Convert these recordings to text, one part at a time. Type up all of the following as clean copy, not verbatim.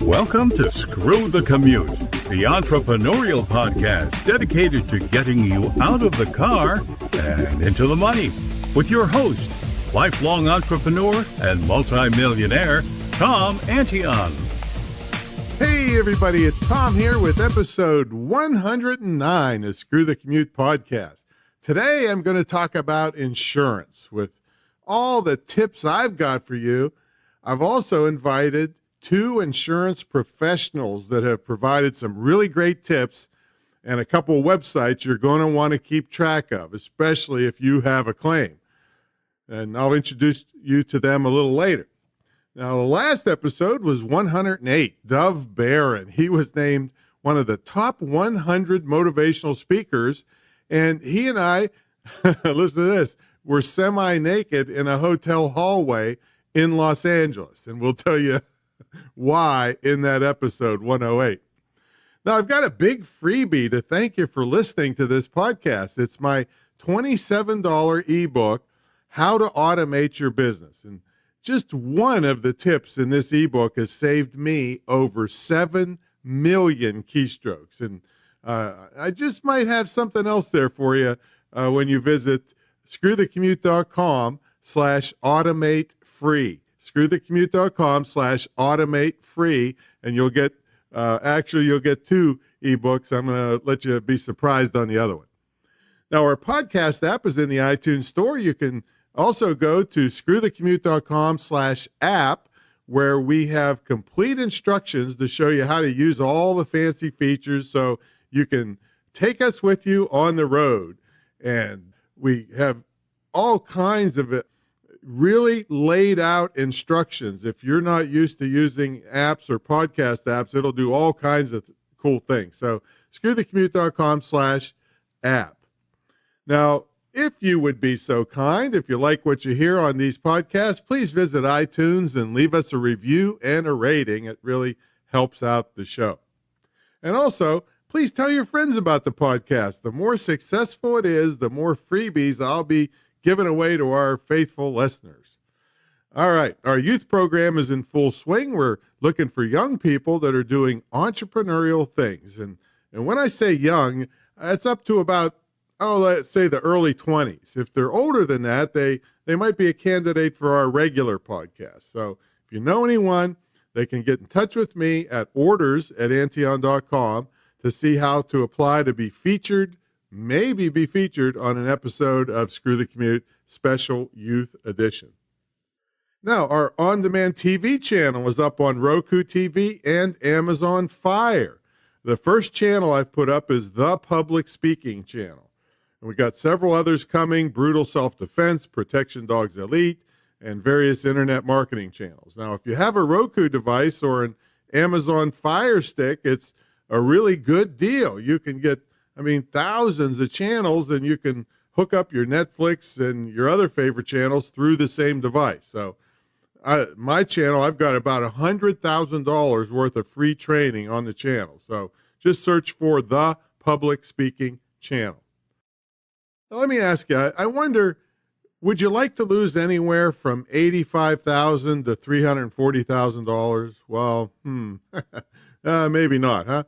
Welcome to Screw the Commute, the entrepreneurial podcast dedicated to getting you out of the car and into the money. With your host, lifelong entrepreneur and multimillionaire, Tom Antion. Hey everybody, it's Tom here with episode 109 of Screw the Commute podcast. Today I'm going to talk about insurance. With all the tips I've got for you, I've also invited two insurance professionals that have provided some really great tips and a couple of websites you're going to want to keep track of, especially if you have a claim. And I'll introduce you to them a little later. Now, the last episode was 108, Dove Barron. He was named one of the top 100 motivational speakers, and he and I, listen to this, were semi-naked in a hotel hallway in Los Angeles, and we'll tell you why in that episode 108. Now, I've got a big freebie to thank you for listening to this podcast. It's my $27 ebook, How to Automate Your Business. And just one of the tips in this ebook has saved me over 7 million keystrokes. And I just might have something else there for you when you visit screwthecommute.com/automate free. screwthecommute.com/automate free, and you'll get you'll get 2 ebooks. I'm going to let you be surprised on the other one. Now, our podcast app is in the iTunes store. You can also go to screwthecommute.com/app, where we have complete instructions to show you how to use all the fancy features so you can take us with you on the road. And we have all kinds of really laid out instructions. If you're not used to using apps or podcast apps, it'll do all kinds of cool things. So screwthecommute.com/app. Now, if you would be so kind, if you like what you hear on these podcasts, please visit iTunes and leave us a review and a rating. It really helps out the show. And also, please tell your friends about the podcast. The more successful it is, the more freebies I'll be given away to our faithful listeners. All right, our youth program is in full swing. We're looking for young people that are doing entrepreneurial things. And when I say young, it's up to about, let's say the early 20s. If they're older than that, they might be a candidate for our regular podcast. So if you know anyone, they can get in touch with me at orders@antion.com to see how to apply to be featured, maybe be featured on an episode of Screw the Commute Special Youth Edition. Now, our on-demand TV channel is up on Roku TV and Amazon Fire. The first channel I've put up is the Public Speaking channel. And we've got several others coming: Brutal Self-Defense, Protection Dogs Elite, and various internet marketing channels. Now, if you have a Roku device or an Amazon Fire Stick, it's a really good deal. You can get thousands of channels, and you can hook up your Netflix and your other favorite channels through the same device. So my channel, I've got about $100,000 worth of free training on the channel. So just search for the Public Speaking channel. Now, let me ask you, I wonder, would you like to lose anywhere from $85,000 to $340,000? Well, maybe not, huh?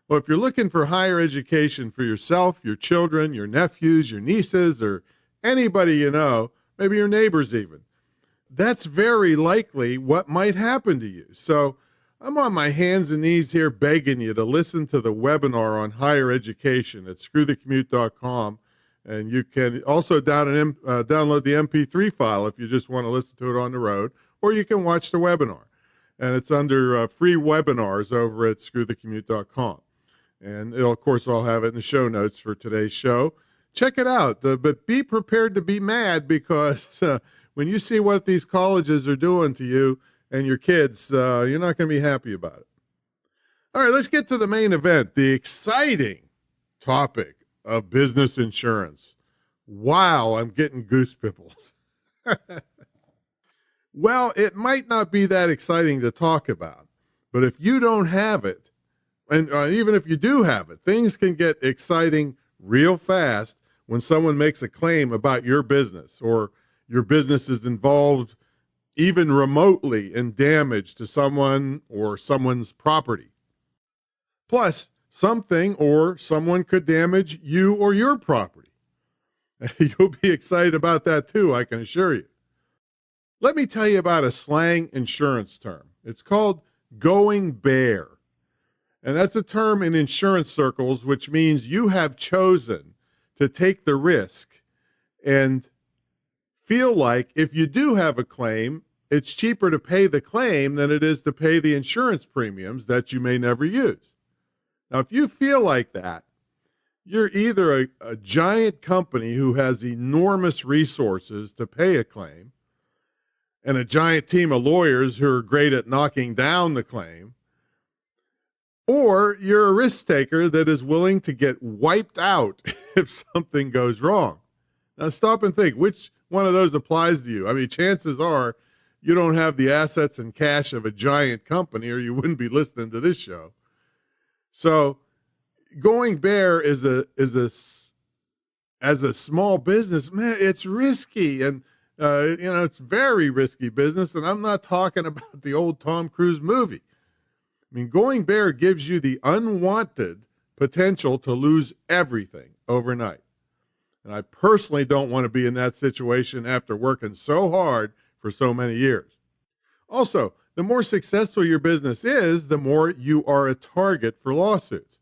Well, if you're looking for higher education for yourself, your children, your nephews, your nieces, or anybody you know, maybe your neighbors even, that's very likely what might happen to you. So I'm on my hands and knees here begging you to listen to the webinar on higher education at screwthecommute.com. And you can also download the MP3 file if you just want to listen to it on the road, or you can watch the webinar. And it's under free webinars over at screwthecommute.com. And of course, I'll have it in the show notes for today's show. Check it out, but be prepared to be mad, because when you see what these colleges are doing to you and your kids, you're not going to be happy about it. All right, let's get to the main event, the exciting topic of business insurance. Wow, I'm getting goose pimples. Well, it might not be that exciting to talk about, but if you don't have it, and even if you do have it, things can get exciting real fast when someone makes a claim about your business, or your business is involved even remotely in damage to someone or someone's property. Plus, something or someone could damage you or your property. You'll be excited about that too, I can assure you. Let me tell you about a slang insurance term. It's called going bare. And that's a term in insurance circles, which means you have chosen to take the risk and feel like if you do have a claim, it's cheaper to pay the claim than it is to pay the insurance premiums that you may never use. Now, if you feel like that, you're either a giant company who has enormous resources to pay a claim and a giant team of lawyers who are great at knocking down the claim, or you're a risk taker that is willing to get wiped out if something goes wrong. Now, stop and think, which one of those applies to you? I mean, chances are you don't have the assets and cash of a giant company, or you wouldn't be listening to this show. So going bare as a small business, man, it's risky. And, it's very risky business. And I'm not talking about the old Tom Cruise movie. I mean, going bare gives you the unwanted potential to lose everything overnight. And I personally don't want to be in that situation after working so hard for so many years. Also, the more successful your business is, the more you are a target for lawsuits.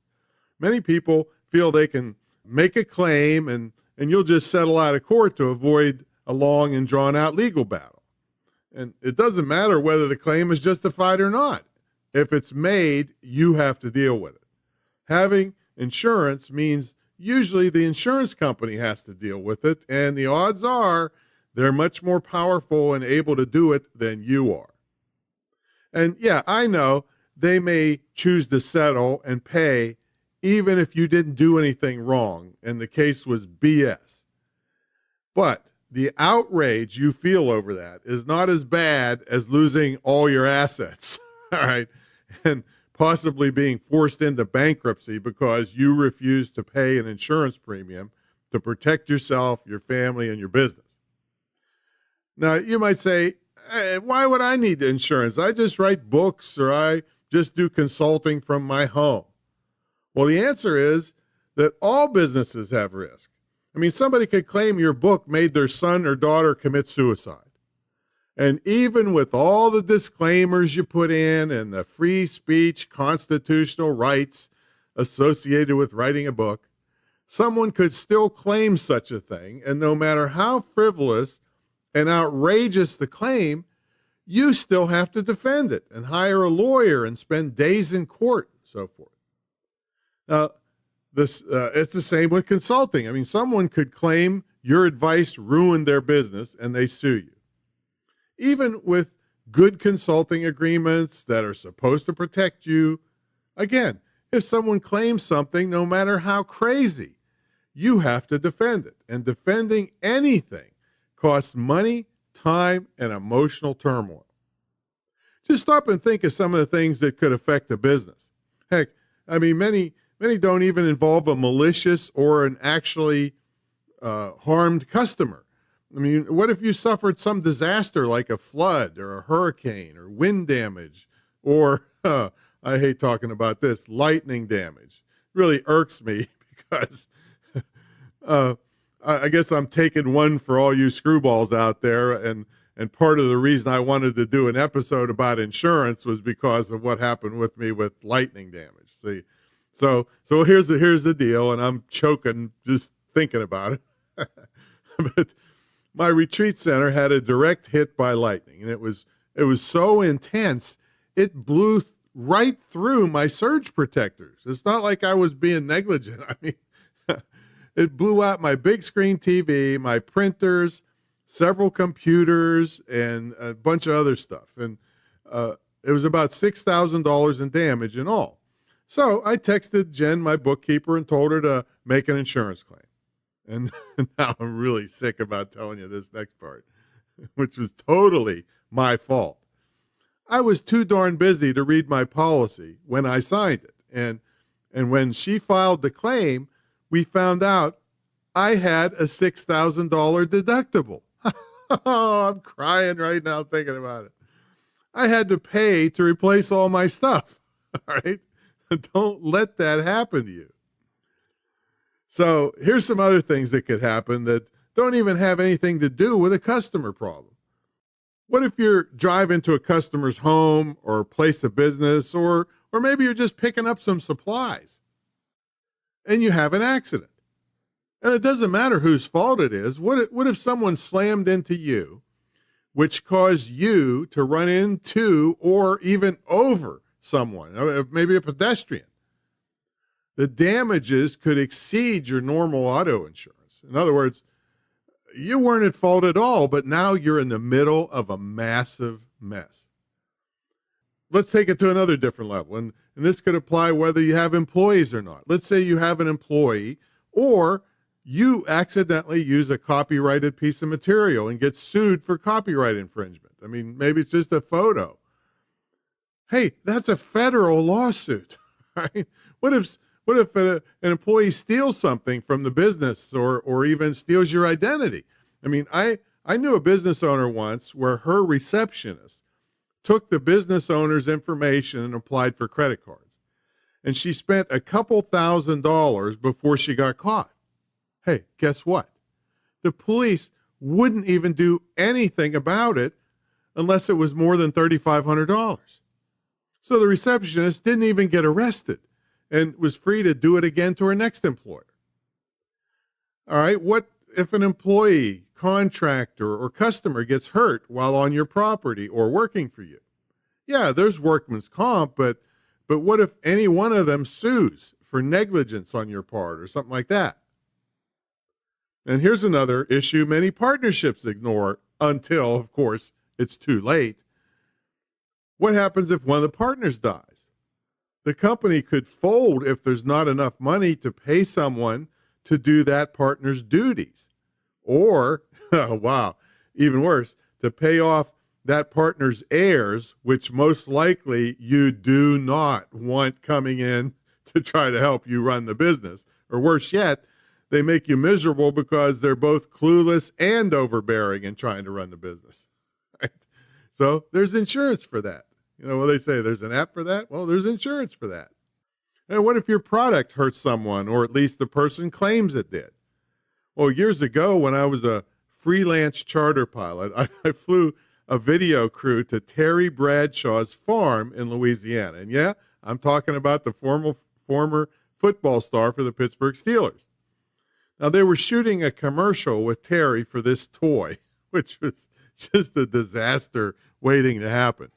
Many people feel they can make a claim and you'll just settle out of court to avoid a long and drawn-out legal battle. And it doesn't matter whether the claim is justified or not. If it's made, you have to deal with it. Having insurance means usually the insurance company has to deal with it, and the odds are they're much more powerful and able to do it than you are. And yeah, I know they may choose to settle and pay even if you didn't do anything wrong and the case was BS. But the outrage you feel over that is not as bad as losing all your assets, all right, and possibly being forced into bankruptcy because you refuse to pay an insurance premium to protect yourself, your family, and your business. Now, you might say, hey, why would I need insurance? I just write books or I just do consulting from my home. Well, the answer is that all businesses have risk. I mean, somebody could claim your book made their son or daughter commit suicide. And even with all the disclaimers you put in and the free speech constitutional rights associated with writing a book, someone could still claim such a thing. And no matter how frivolous and outrageous the claim, you still have to defend it and hire a lawyer and spend days in court and so forth. Now, it's the same with consulting. I mean, someone could claim your advice ruined their business and they sue you. Even with good consulting agreements that are supposed to protect you, again, if someone claims something, no matter how crazy, you have to defend it. And defending anything costs money, time, and emotional turmoil. Just stop and think of some of the things that could affect a business. Heck, I mean, many don't even involve a malicious or an actually harmed customer. I mean, what if you suffered some disaster like a flood or a hurricane or wind damage or, I hate talking about this, lightning damage? It really irks me because I guess I'm taking one for all you screwballs out there. And part of the reason I wanted to do an episode about insurance was because of what happened with me with lightning damage. See, so here's the deal, and I'm choking just thinking about it. But my retreat center had a direct hit by lightning, and it was so intense it blew right through my surge protectors. It's not like I was being negligent. I mean, it blew out my big screen TV, my printers, several computers, and a bunch of other stuff. And it was about $6,000 in damage in all. So I texted Jen, my bookkeeper, and told her to make an insurance claim. And now I'm really sick about telling you this next part, which was totally my fault. I was too darn busy to read my policy when I signed it. And when she filed the claim, we found out I had a $6,000 deductible. Oh, I'm crying right now thinking about it. I had to pay to replace all my stuff. All right. Don't let that happen to you. So here's some other things that could happen that don't even have anything to do with a customer problem. What if you're driving to a customer's home or place of business, or maybe you're just picking up some supplies and you have an accident? And it doesn't matter whose fault it is. What if someone slammed into you, which caused you to run into or even over someone, maybe a pedestrian? The damages could exceed your normal auto insurance. In other words, you weren't at fault at all, but now you're in the middle of a massive mess. Let's take it to another different level. And this could apply whether you have employees or not. Let's say you have an employee, or you accidentally use a copyrighted piece of material and get sued for copyright infringement. I mean, maybe it's just a photo. Hey, that's a federal lawsuit, right? What if an employee steals something from the business, or even steals your identity? I mean, I knew a business owner once where her receptionist took the business owner's information and applied for credit cards. And she spent a couple $1,000s before she got caught. Hey, guess what? The police wouldn't even do anything about it unless it was more than $3,500. So the receptionist didn't even get arrested and was free to do it again to her next employer. All right, what if an employee, contractor, or customer gets hurt while on your property or working for you? Yeah, there's workman's comp, but what if any one of them sues for negligence on your part or something like that? And here's another issue many partnerships ignore until, of course, it's too late. What happens if one of the partners dies? The company could fold if there's not enough money to pay someone to do that partner's duties. Or, wow, even worse, to pay off that partner's heirs, which most likely you do not want coming in to try to help you run the business. Or worse yet, they make you miserable because they're both clueless and overbearing in trying to run the business. Right? So there's insurance for that. You know what they say, there's an app for that? Well, there's insurance for that. And what if your product hurts someone, or at least the person claims it did? Well, years ago when I was a freelance charter pilot, I flew a video crew to Terry Bradshaw's farm in Louisiana. And yeah, I'm talking about the former football star for the Pittsburgh Steelers. Now, they were shooting a commercial with Terry for this toy, which was just a disaster waiting to happen.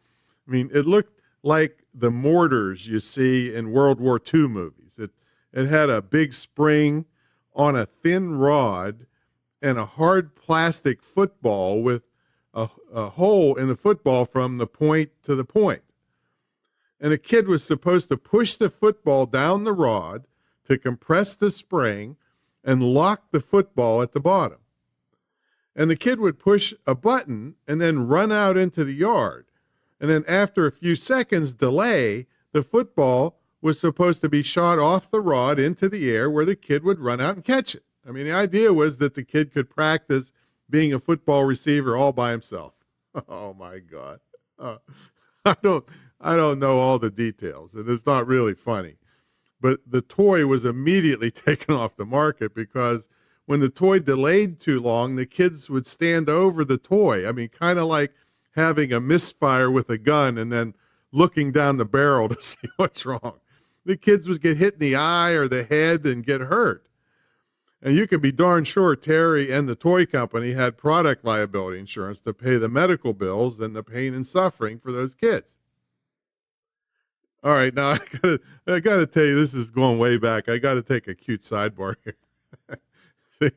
I mean, it looked like the mortars you see in World War II movies. It had a big spring on a thin rod and a hard plastic football with a hole in the football from the point to the point. And a kid was supposed to push the football down the rod to compress the spring and lock the football at the bottom. And the kid would push a button and then run out into the yard. And then after a few seconds delay, the football was supposed to be shot off the rod into the air where the kid would run out and catch it. I mean, the idea was that the kid could practice being a football receiver all by himself. Oh my God. I don't know all the details, and it's not really funny. But the toy was immediately taken off the market because when the toy delayed too long, the kids would stand over the toy. I mean, kind of like having a misfire with a gun and then looking down the barrel to see what's wrong. The kids would get hit in the eye or the head and get hurt. And you can be darn sure Terry and the toy company had product liability insurance to pay the medical bills and the pain and suffering for those kids. All right, now I gotta tell you, this is going way back. I gotta take a cute sidebar here. See,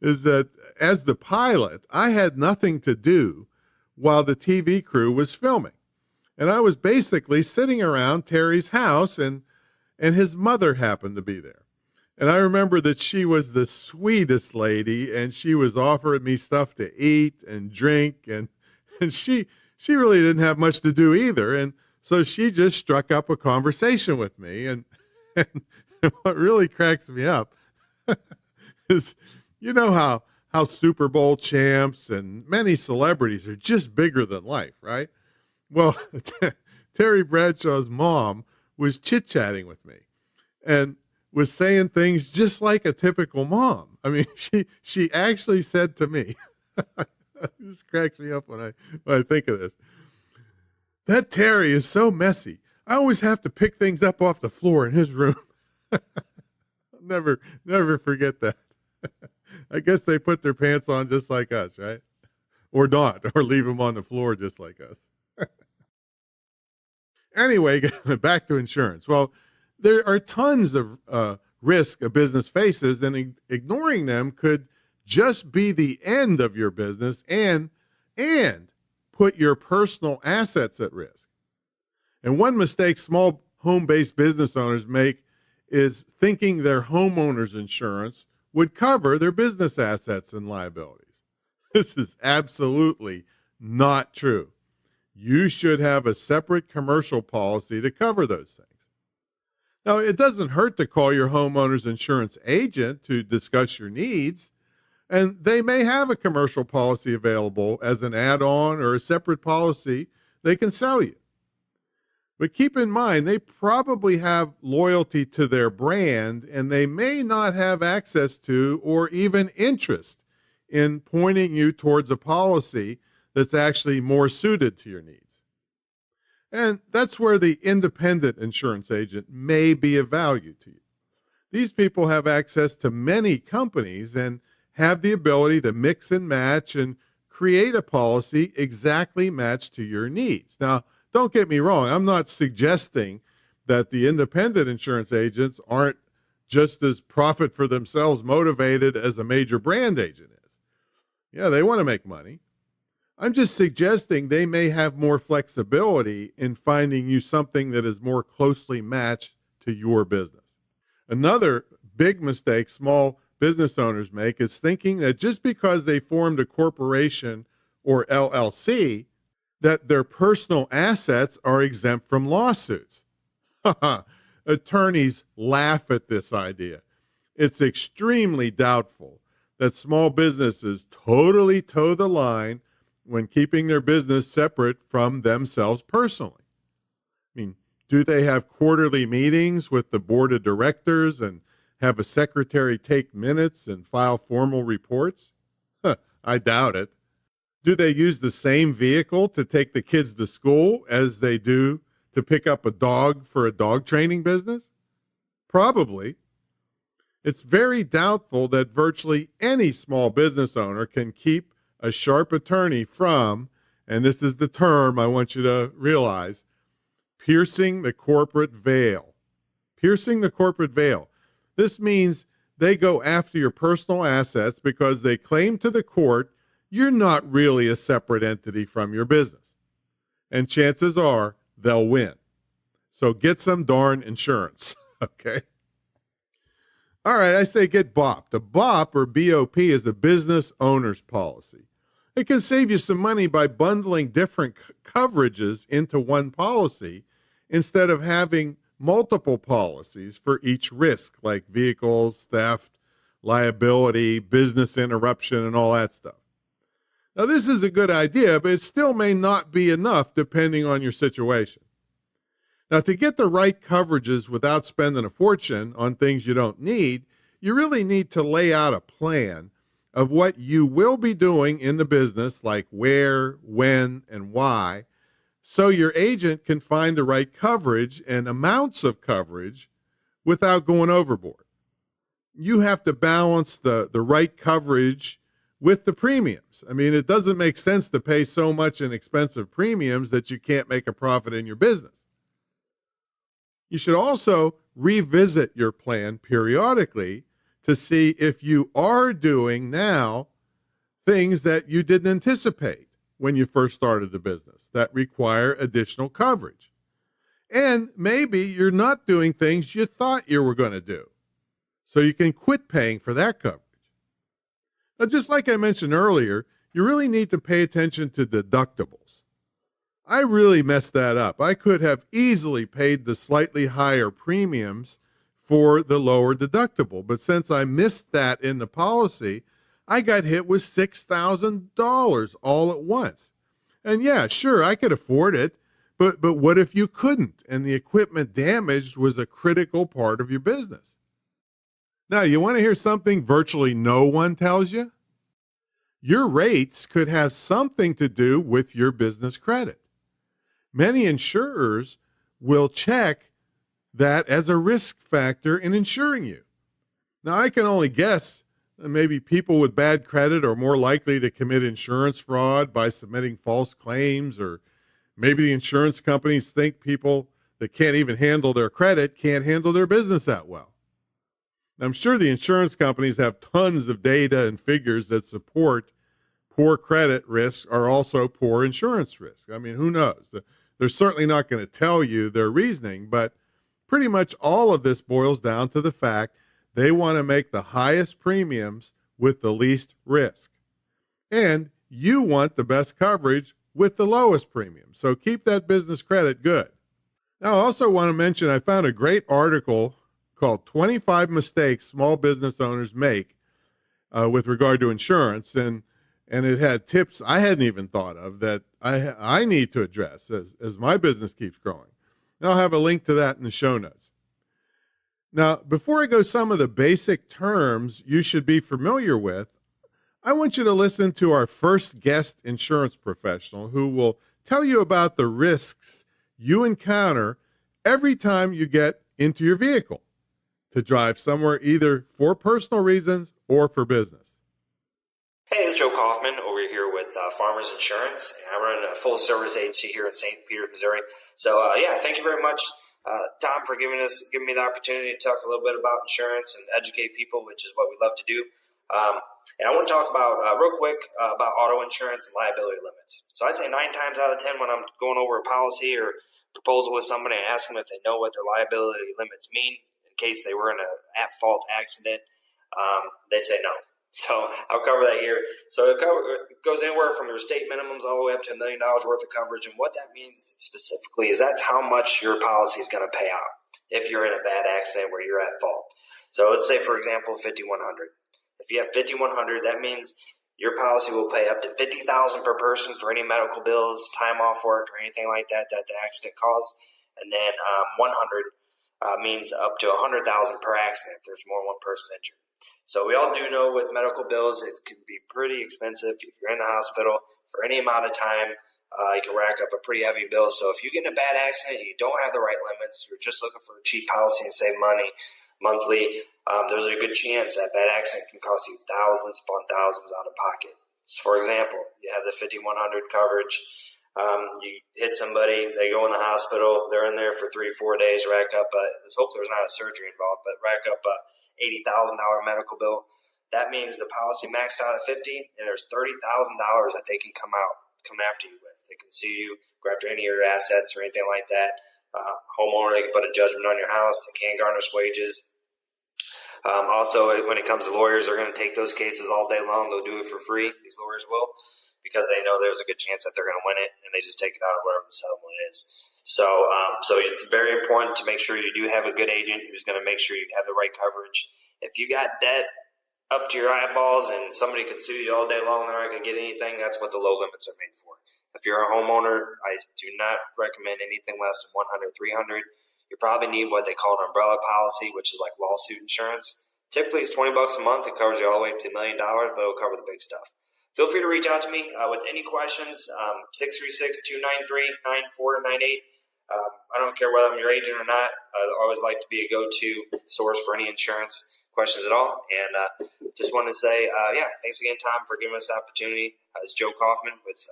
is that as the pilot, I had nothing to do while the TV crew was filming. And I was basically sitting around Terry's house, and his mother happened to be there. And I remember that she was the sweetest lady, and she was offering me stuff to eat and drink, and she really didn't have much to do either. And so she just struck up a conversation with me. And what really cracks me up is, you know how how Super Bowl champs and many celebrities are just bigger than life, right? Well, Terry Bradshaw's mom was chit-chatting with me and was saying things just like a typical mom. I mean, she actually said to me, this cracks me up when I think of this. That Terry is so messy. I always have to pick things up off the floor in his room. I'll never forget that. I guess they put their pants on just like us, right? Or not, or leave them on the floor just like us. Anyway, back to insurance. Well, there are tons of risk a business faces, and ignoring them could just be the end of your business and put your personal assets at risk. And one mistake small home-based business owners make is thinking their homeowner's insurance would cover their business assets and liabilities. This is absolutely not true. You should have a separate commercial policy to cover those things. Now, it doesn't hurt to call your homeowner's insurance agent to discuss your needs, and they may have a commercial policy available as an add-on or a separate policy they can sell you. But keep in mind, they probably have loyalty to their brand, and they may not have access to or even interest in pointing you towards a policy that's actually more suited to your needs. And that's where the independent insurance agent may be of value to you. These people have access to many companies and have the ability to mix and match and create a policy exactly matched to your needs. Now, don't get me wrong. I'm not suggesting that the independent insurance agents aren't just as profit for themselves motivated as a major brand agent is. Yeah, they want to make money. I'm just suggesting they may have more flexibility in finding you something that is more closely matched to your business. Another big mistake small business owners make is thinking that just because they formed a corporation or LLC, that their personal assets are exempt from lawsuits. Attorneys laugh at this idea. It's extremely doubtful that small businesses totally toe the line when keeping their business separate from themselves personally. I mean, do they have quarterly meetings with the board of directors and have a secretary take minutes and file formal reports? I doubt it. Do they use the same vehicle to take the kids to school as they do to pick up a dog for a dog training business? Probably. It's very doubtful that virtually any small business owner can keep a sharp attorney from, and this is the term I want you to realize, piercing the corporate veil. Piercing the corporate veil. This means they go after your personal assets because they claim to the court you're not really a separate entity from your business. And chances are they'll win. So get some darn insurance, okay? All right, I say get BOP. The BOP, or BOP, is a business owner's policy. It can save you some money by bundling different coverages into one policy instead of having multiple policies for each risk, like vehicles, theft, liability, business interruption, and all that stuff. Now, this is a good idea, but it still may not be enough depending on your situation. Now, to get the right coverages without spending a fortune on things you don't need, you really need to lay out a plan of what you will be doing in the business, like where, when, and why, so your agent can find the right coverage and amounts of coverage without going overboard. You have to balance the right coverage with the premiums. I mean, it doesn't make sense to pay so much in expensive premiums that you can't make a profit in your business. You should also revisit your plan periodically to see if you are doing now things that you didn't anticipate when you first started the business that require additional coverage. And maybe you're not doing things you thought you were going to do, so you can quit paying for that coverage. Now, just like I mentioned earlier, you really need to pay attention to deductibles. I really messed that up. I could have easily paid the slightly higher premiums for the lower deductible, but since I missed that in the policy, I got hit with $6,000 all at once. And yeah, sure, I could afford it, but what if you couldn't and the equipment damaged was a critical part of your business? Now, you want to hear something virtually no one tells you? Your rates could have something to do with your business credit. Many insurers will check that as a risk factor in insuring you. Now, I can only guess that maybe people with bad credit are more likely to commit insurance fraud by submitting false claims, or maybe the insurance companies think people that can't even handle their credit can't handle their business that well. I'm sure the insurance companies have tons of data and figures that support poor credit risks are also poor insurance risk. I mean, who knows? They're certainly not going to tell you their reasoning, but pretty much all of this boils down to the fact they want to make the highest premiums with the least risk. And you want the best coverage with the lowest premium. So keep that business credit good. Now, I also want to mention I found a great article called 25 Mistakes Small Business Owners Make with regard to insurance. And it had tips I hadn't even thought of that I need to address as my business keeps growing. And I'll have a link to that in the show notes. Now, before I go some of the basic terms you should be familiar with, I want you to listen to our first guest insurance professional who will tell you about the risks you encounter every time you get into your vehicle to drive somewhere either for personal reasons or for business. Hey, this is Joe Kaufman over here with Farmers Insurance, and I run a full-service agency here in St. Peter, Missouri. So, thank you very much, Tom, for giving me the opportunity to talk a little bit about insurance and educate people, which is what we love to do. And I want to talk about real quick about auto insurance and liability limits. So I'd say 9 times out of 10 when I'm going over a policy or proposal with somebody and ask them if they know what their liability limits mean in case they were in an at-fault accident, they say no. So I'll cover that here. So it goes anywhere from your state minimums all the way up to $1 million worth of coverage. And what that means specifically is that's how much your policy is going to pay out if you're in a bad accident where you're at fault. So let's say, for example, 5,100. If you have 5,100, that means your policy will pay up to $50,000 per person for any medical bills, time off work, or anything like that the accident caused. And then 100 means up to $100,000 per accident if there's more than one person injured. So we all do know with medical bills, it can be pretty expensive. If you're in the hospital for any amount of time, you can rack up a pretty heavy bill. So if you get in a bad accident and you don't have the right limits, you're just looking for a cheap policy and save money monthly, there's a good chance that bad accident can cost you thousands upon thousands out of pocket. So for example, you have the 5,100 coverage. You hit somebody, they go in the hospital, they're in there for 3-4 days, rack up, let's hope there's not a surgery involved, but rack up a $80,000 medical bill. That means the policy maxed out at 50, and there's $30,000 that they can come after you with. They can sue you, go after any of your assets or anything like that. Homeowner, they can put a judgment on your house. They can't garnish wages. Also, when it comes to lawyers, they're going to take those cases all day long. They'll do it for free. These lawyers will, because they know there's a good chance that they're going to win it, and they just take it out of whatever the settlement is. So it's very important to make sure you do have a good agent who's going to make sure you have the right coverage. If you got debt up to your eyeballs and somebody could sue you all day long and they're not going to get anything, that's what the low limits are made for. If you're a homeowner, I do not recommend anything less than 100, 300. You probably need what they call an umbrella policy, which is like lawsuit insurance. Typically, it's $20 a month. It covers you all the way up to $1 million, but it'll cover the big stuff. Feel free to reach out to me with any questions, 636-293-9498. I don't care whether I'm your agent or not. I always like to be a go-to source for any insurance questions at all. And just want to say, thanks again, Tom, for giving us the opportunity. It's Joe Kaufman with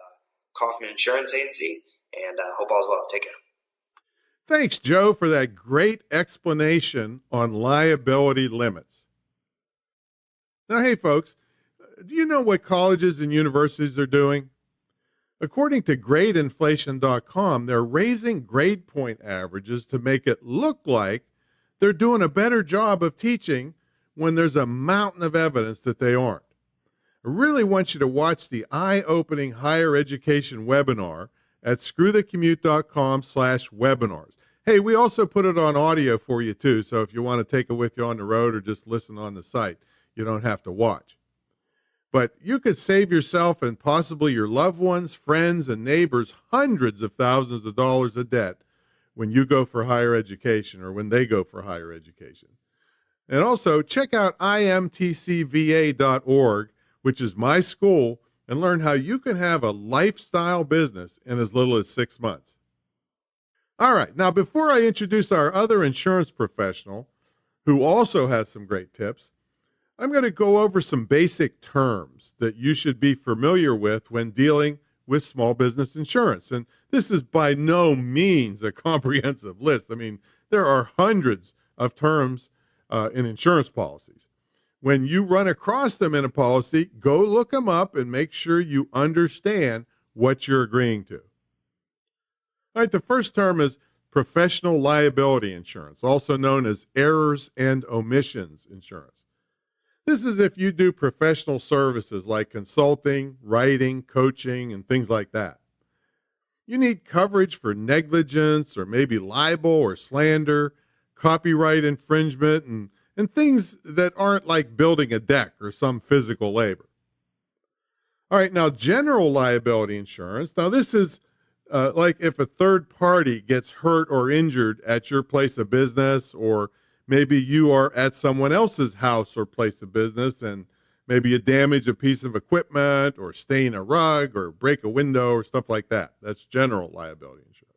Kaufman Insurance Agency, and hope all's well. Take care. Thanks, Joe, for that great explanation on liability limits. Now, hey, folks, do you know what colleges and universities are doing? According to gradeinflation.com, they're raising grade point averages to make it look like they're doing a better job of teaching when there's a mountain of evidence that they aren't. I really want you to watch the eye-opening higher education webinar at screwthecommute.com/webinars. Hey, we also put it on audio for you too, so if you want to take it with you on the road or just listen on the site, you don't have to watch. But you could save yourself and possibly your loved ones, friends, and neighbors hundreds of thousands of dollars of debt when you go for higher education or when they go for higher education. And also check out imtcva.org, which is my school, and learn how you can have a lifestyle business in as little as 6 months. All right, now before I introduce our other insurance professional, who also has some great tips, I'm going to go over some basic terms that you should be familiar with when dealing with small business insurance. And this is by no means a comprehensive list. I mean, there are hundreds of terms in insurance policies. When you run across them in a policy, go look them up and make sure you understand what you're agreeing to. All right, the first term is professional liability insurance, also known as errors and omissions insurance. This is if you do professional services like consulting, writing, coaching, and things like that. You need coverage for negligence or maybe libel or slander, copyright infringement, and things that aren't like building a deck or some physical labor. All right, now general liability insurance. Now this is like if a third party gets hurt or injured at your place of business, or maybe you are at someone else's house or place of business and maybe you damage a piece of equipment or stain a rug or break a window or stuff like that. That's general liability insurance.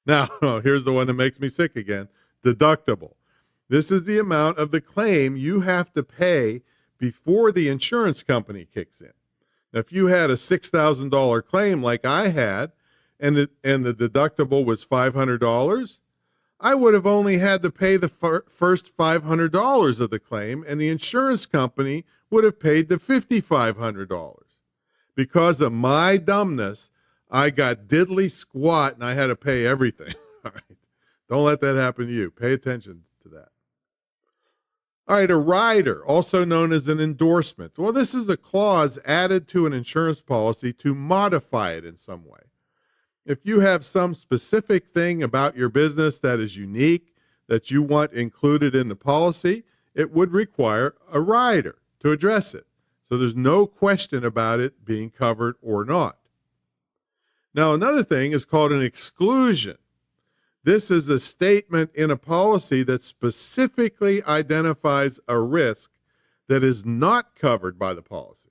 Now, here's the one that makes me sick again, deductible. This is the amount of the claim you have to pay before the insurance company kicks in. Now, if you had a $6,000 claim like I had, and the deductible was $500, I would have only had to pay the first $500 of the claim, and the insurance company would have paid the $5,500. Because of my dumbness, I got diddly squat, and I had to pay everything. All right. Don't let that happen to you. Pay attention to that. All right, a rider, also known as an endorsement. Well, this is a clause added to an insurance policy to modify it in some way. If you have some specific thing about your business that is unique, that you want included in the policy, it would require a rider to address it. So there's no question about it being covered or not. Now, another thing is called an exclusion. This is a statement in a policy that specifically identifies a risk that is not covered by the policy.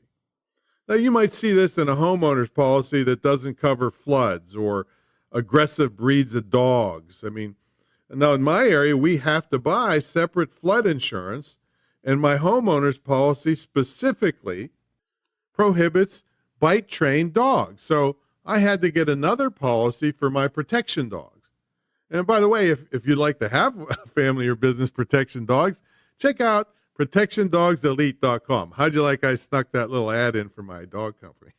Now, you might see this in a homeowner's policy that doesn't cover floods or aggressive breeds of dogs. I mean, now in my area, we have to buy separate flood insurance, and my homeowner's policy specifically prohibits bite-trained dogs. So I had to get another policy for my protection dogs. And by the way, if you'd like to have family or business protection dogs, check out protectiondogselite.com. How'd you like I snuck that little ad in for my dog company?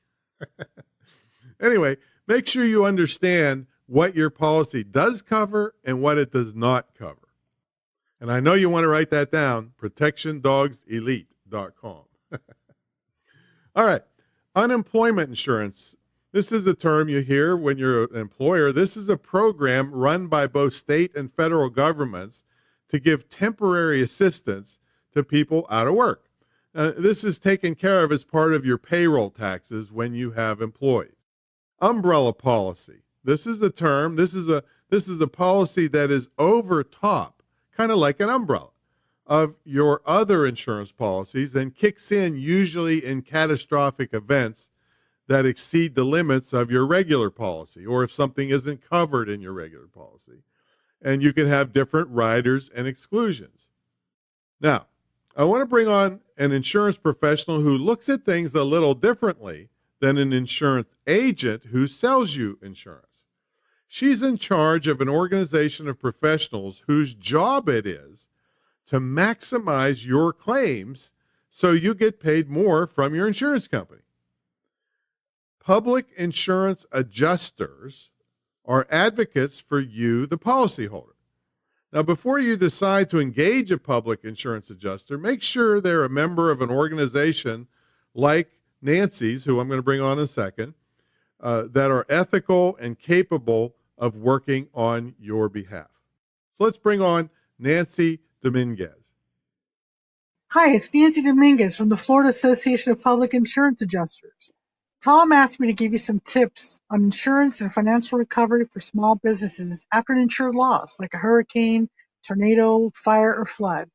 Anyway, make sure you understand what your policy does cover and what it does not cover. And I know you want to write that down, protectiondogselite.com. All right, unemployment insurance. This is a term you hear when you're an employer. This is a program run by both state and federal governments to give temporary assistance to people out of work. This is taken care of as part of your payroll taxes when you have employees. Umbrella policy. This is a term. This is a policy that is over top, kind of like an umbrella, of your other insurance policies and kicks in usually in catastrophic events that exceed the limits of your regular policy, or if something isn't covered in your regular policy. And you can have different riders and exclusions. Now, I want to bring on an insurance professional who looks at things a little differently than an insurance agent who sells you insurance. She's in charge of an organization of professionals whose job it is to maximize your claims so you get paid more from your insurance company. Public insurance adjusters are advocates for you, the policyholder. Now, before you decide to engage a public insurance adjuster, make sure they're a member of an organization like Nancy's, who I'm going to bring on in a second, that are ethical and capable of working on your behalf. So let's bring on Nancy Dominguez. Hi, it's Nancy Dominguez from the Florida Association of Public Insurance Adjusters. Tom asked me to give you some tips on insurance and financial recovery for small businesses after an insured loss, like a hurricane, tornado, fire, or flood.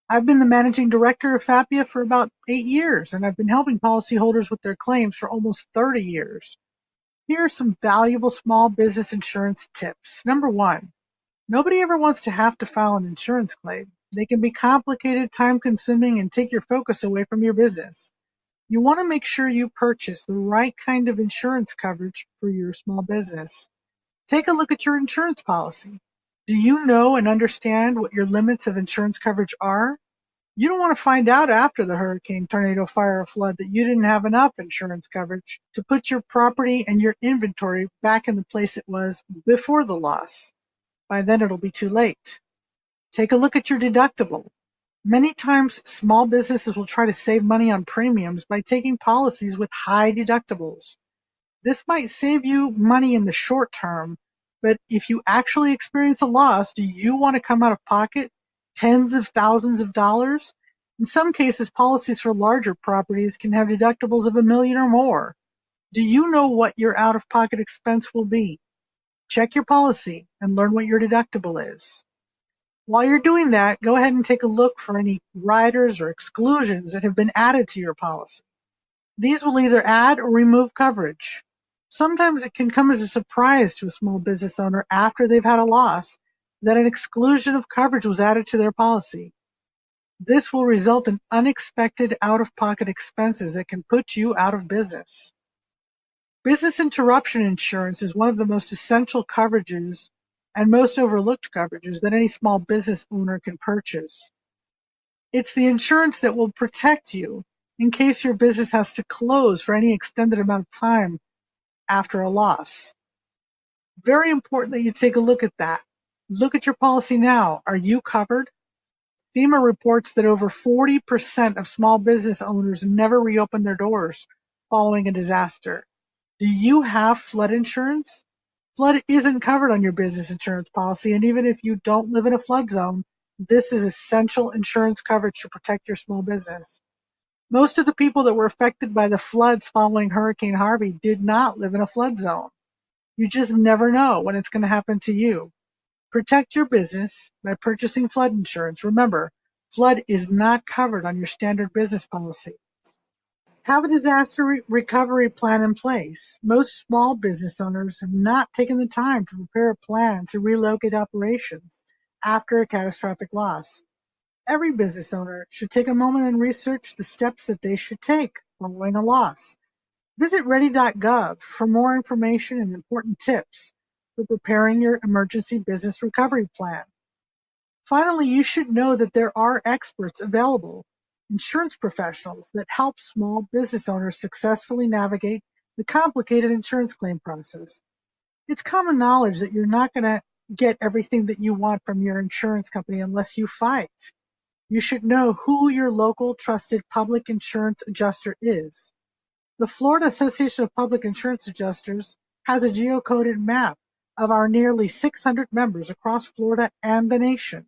I've been the managing director of FAPIA for about 8 years, and I've been helping policyholders with their claims for almost 30 years. Here are some valuable small business insurance tips. Number one, nobody ever wants to have to file an insurance claim. They can be complicated, time-consuming, and take your focus away from your business. You want to make sure you purchase the right kind of insurance coverage for your small business. Take a look at your insurance policy. Do you know and understand what your limits of insurance coverage are? You don't want to find out after the hurricane, tornado, fire, or flood that you didn't have enough insurance coverage to put your property and your inventory back in the place it was before the loss. By then it'll be too late. Take a look at your deductible. Many times small businesses will try to save money on premiums by taking policies with high deductibles. This might save you money in the short term, but if you actually experience a loss, do you want to come out of pocket tens of thousands of dollars? In some cases, policies for larger properties can have deductibles of $1 million or more. Do you know what your out-of-pocket expense will be? Check your policy and learn what your deductible is. While you're doing that, go ahead and take a look for any riders or exclusions that have been added to your policy. These will either add or remove coverage. Sometimes it can come as a surprise to a small business owner after they've had a loss that an exclusion of coverage was added to their policy. This will result in unexpected out-of-pocket expenses that can put you out of business. Business interruption insurance is one of the most essential coverages and most overlooked coverages that any small business owner can purchase. It's the insurance that will protect you in case your business has to close for any extended amount of time after a loss. Very important that you take a look at that. Look at your policy now. Are you covered? FEMA reports that over 40% of small business owners never reopen their doors following a disaster. Do you have flood insurance? Flood isn't covered on your business insurance policy, and even if you don't live in a flood zone, this is essential insurance coverage to protect your small business. Most of the people that were affected by the floods following Hurricane Harvey did not live in a flood zone. You just never know when it's going to happen to you. Protect your business by purchasing flood insurance. Remember, flood is not covered on your standard business policy. Have a disaster recovery plan in place. Most small business owners have not taken the time to prepare a plan to relocate operations after a catastrophic loss. Every business owner should take a moment and research the steps that they should take following a loss. Visit ready.gov for more information and important tips for preparing your emergency business recovery plan. Finally, you should know that there are experts available, insurance professionals that help small business owners successfully navigate the complicated insurance claim process. It's common knowledge that you're not going to get everything that you want from your insurance company unless you fight. You should know who your local trusted public insurance adjuster is. The Florida Association of Public Insurance Adjusters has a geocoded map of our nearly 600 members across Florida and the nation.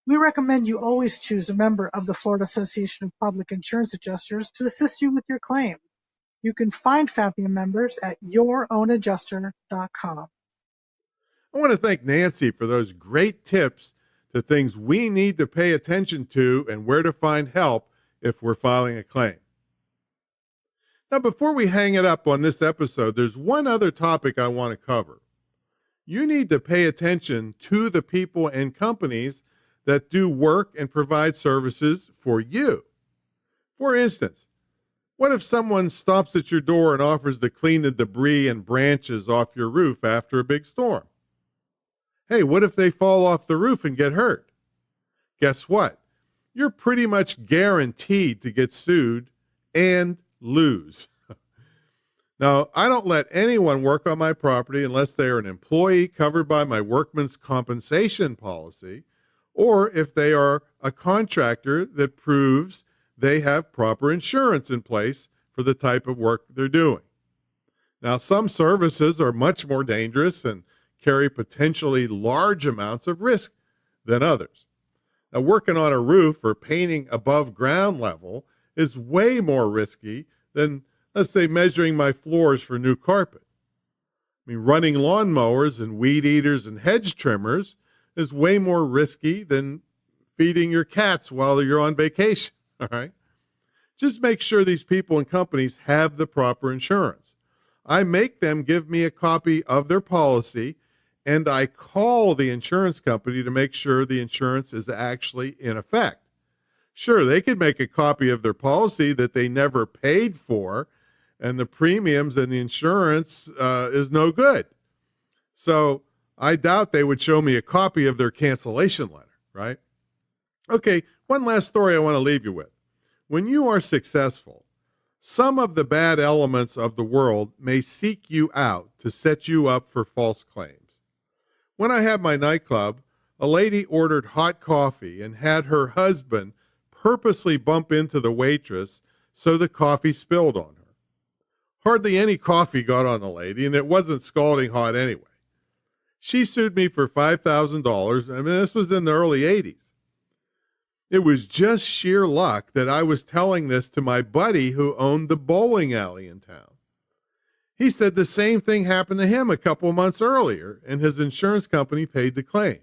We recommend you always choose a member of the Florida Association of Public Insurance Adjusters to assist you with your claim. You can find FAPIA members at yourownadjuster.com. I want to thank Nancy for those great tips to things we need to pay attention to and where to find help if we're filing a claim. Now, before we hang it up on this episode, there's one other topic I want to cover. You need to pay attention to the people and companies that do work and provide services for you. For instance, what if someone stops at your door and offers to clean the debris and branches off your roof after a big storm? Hey, what if they fall off the roof and get hurt? Guess what? You're pretty much guaranteed to get sued and lose. Now, I don't let anyone work on my property unless they are an employee covered by my workman's compensation policy, or if they are a contractor that proves they have proper insurance in place for the type of work they're doing. Now, some services are much more dangerous and carry potentially large amounts of risk than others. Now, working on a roof or painting above ground level is way more risky than, let's say, measuring my floors for new carpet. I mean, running lawnmowers and weed eaters and hedge trimmers is way more risky than feeding your cats while you're on vacation, all right? Just make sure these people and companies have the proper insurance. I make them give me a copy of their policy, and I call the insurance company to make sure the insurance is actually in effect. Sure, they could make a copy of their policy that they never paid for, and the premiums and the insurance is no good. So I doubt they would show me a copy of their cancellation letter, right? Okay, one last story I want to leave you with. When you are successful, some of the bad elements of the world may seek you out to set you up for false claims. When I had my nightclub, a lady ordered hot coffee and had her husband purposely bump into the waitress so the coffee spilled on her. Hardly any coffee got on the lady, and it wasn't scalding hot anyway. She sued me for $5,000. I mean, this was in the early 80s. It was just sheer luck that I was telling this to my buddy who owned the bowling alley in town. He said the same thing happened to him a couple months earlier, and his insurance company paid the claim.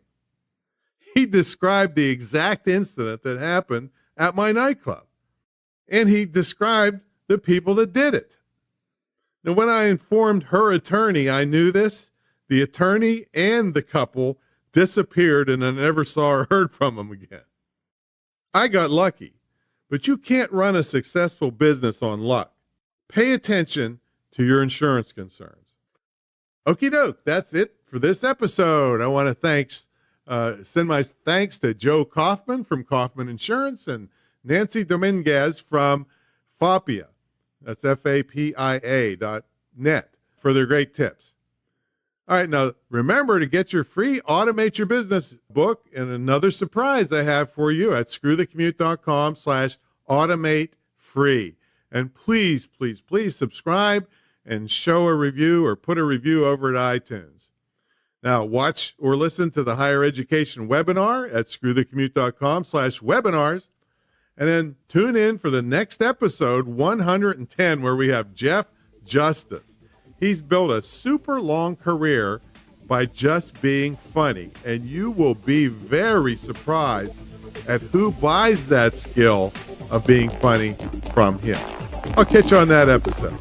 He described the exact incident that happened at my nightclub, and he described the people that did it. Now, when I informed her attorney I knew this, the attorney and the couple disappeared, and I never saw or heard from them again. I got lucky, but you can't run a successful business on luck. Pay attention to your insurance concerns. Okie doke, that's it for this episode. I want to send my thanks to Joe Kaufman from Kaufman Insurance and Nancy Dominguez from Fapia, that's FAPIA.net, for their great tips. All right, now remember to get your free Automate Your Business book and another surprise I have for you at screwthecommute.com/automate free. And please, please, please subscribe and show a review or put a review over at iTunes. Now, watch or listen to the higher education webinar at screwthecommute.com/webinars. And then tune in for the next episode, 110, where we have Jeff Justice. He's built a super long career by just being funny, and you will be very surprised at who buys that skill of being funny from him. I'll catch you on that episode.